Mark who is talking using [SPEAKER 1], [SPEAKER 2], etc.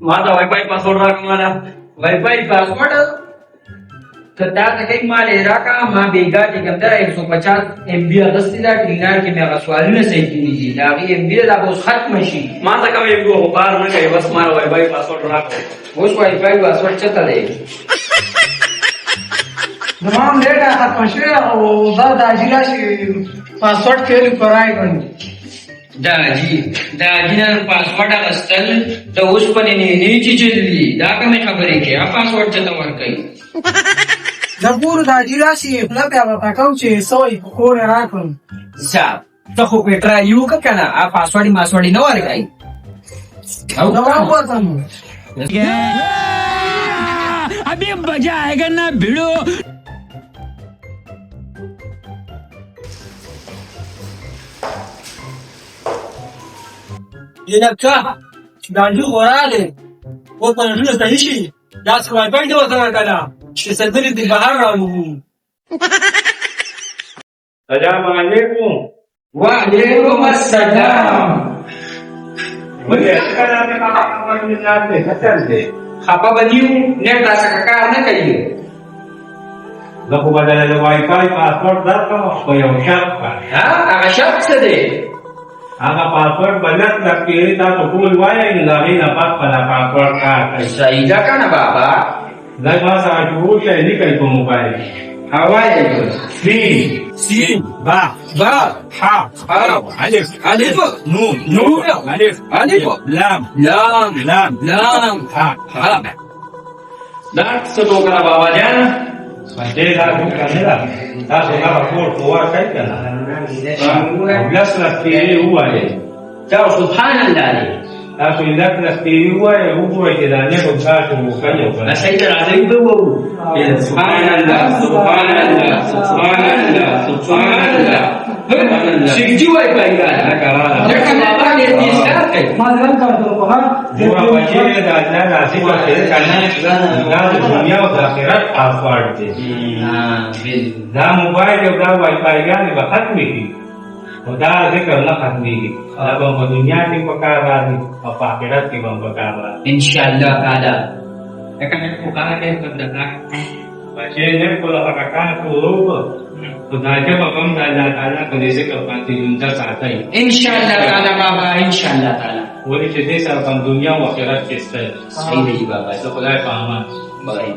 [SPEAKER 1] माझा wifi password राख मला वायफाय पासवर्ड तर त्यात एक माले राखा मां बेगा के अंदर 150 MB असतीला ट्रिनर के मेरा सवाल में सही कीजिए दावी MB दा वो खत्म शी माझा का एक गो बार न गए बस मारा वायफाय पासवर्ड राख वो वायफाय पासवर्ड चता दे
[SPEAKER 2] तमाम डेटा खत्म शे او دا داجیلا شي پاسورډ فیل کراي غن
[SPEAKER 1] दाजी ना पासवर्ड असतल तर उसपणे नेहमीची चिल्ली दा कमी खबरे की हा पासवर्ड चता वर काही
[SPEAKER 2] زبور داجیلا شي خپل بیا پکاو چې سوې خور راکم
[SPEAKER 1] صاحب ته خو پټرا یو کنه આ પાસવર્ડ માસવર્ડ ન વાર ગઈ
[SPEAKER 2] نو راوځم
[SPEAKER 3] अभी मजा आएगा ना भिड़ो
[SPEAKER 2] ینکا دانجو خوراله و په نړۍ صحیح شي دا څه وای پای دی وته کړه چې سندري د بهر راو
[SPEAKER 4] السلام علیکم
[SPEAKER 1] وعلیکم السلام
[SPEAKER 4] مجھے کہنا ہے کہ آپ نے جاتے ہیں دے
[SPEAKER 1] خپا بنیو نیټ تاسو کار نه کوي
[SPEAKER 4] دغه بدل د وای فای پاسورډ درکوم خو یو شرط
[SPEAKER 1] ها هغه شرط څه دی
[SPEAKER 4] هغه پاسورډ بدل کړئ تاسو ټول وایي نه نه پات په پاسورډ کار
[SPEAKER 1] صحیح ده کنه بابا
[SPEAKER 4] دا ما سره جوړ شي نه کوي په موبایل
[SPEAKER 1] هواي
[SPEAKER 4] سين با ها الف نون الف لام ها
[SPEAKER 1] دا څه وکړه بابا جان
[SPEAKER 4] دې دا څنګه نه تاسو هغه کور کوه کوي کنه بلس لکه وایي
[SPEAKER 1] چا سبحان الله
[SPEAKER 4] تاسو لکه لکه وایي وګورئ چې دا نه په تاسو مو کوي
[SPEAKER 1] نه صحیح راځي به وو سبحان الله سبحان الله سبحان الله سبحان الله سیږي وای پایګا ځکه بابا دې دې ښکار کوي
[SPEAKER 2] ما ځان کارته په ها
[SPEAKER 4] جوړه بچی د الله نصیب کړي کنه دا د دنیا او د آخرت پاسورډ دی دا موبایل او دا وای فای غانې به ختمې کی او دا ذکر نه ختمېږي دا په دنیا کې په کار راځي او په آخرت کې هم په کار راځي
[SPEAKER 1] ان شاء الله تعالی اکنه کو کار کوي کړه
[SPEAKER 4] بچی نه کوله هغه کار کوو خدای ته په کوم د الله تعالی په دې ذکر باندې جونته ساتي
[SPEAKER 1] ان شاء الله تعالی بابا ان شاء الله تعالی
[SPEAKER 4] ولې چې دې سره په دنیا او آخرت کې ستل
[SPEAKER 1] صحیح دی بابا
[SPEAKER 4] خدای په امان
[SPEAKER 1] بای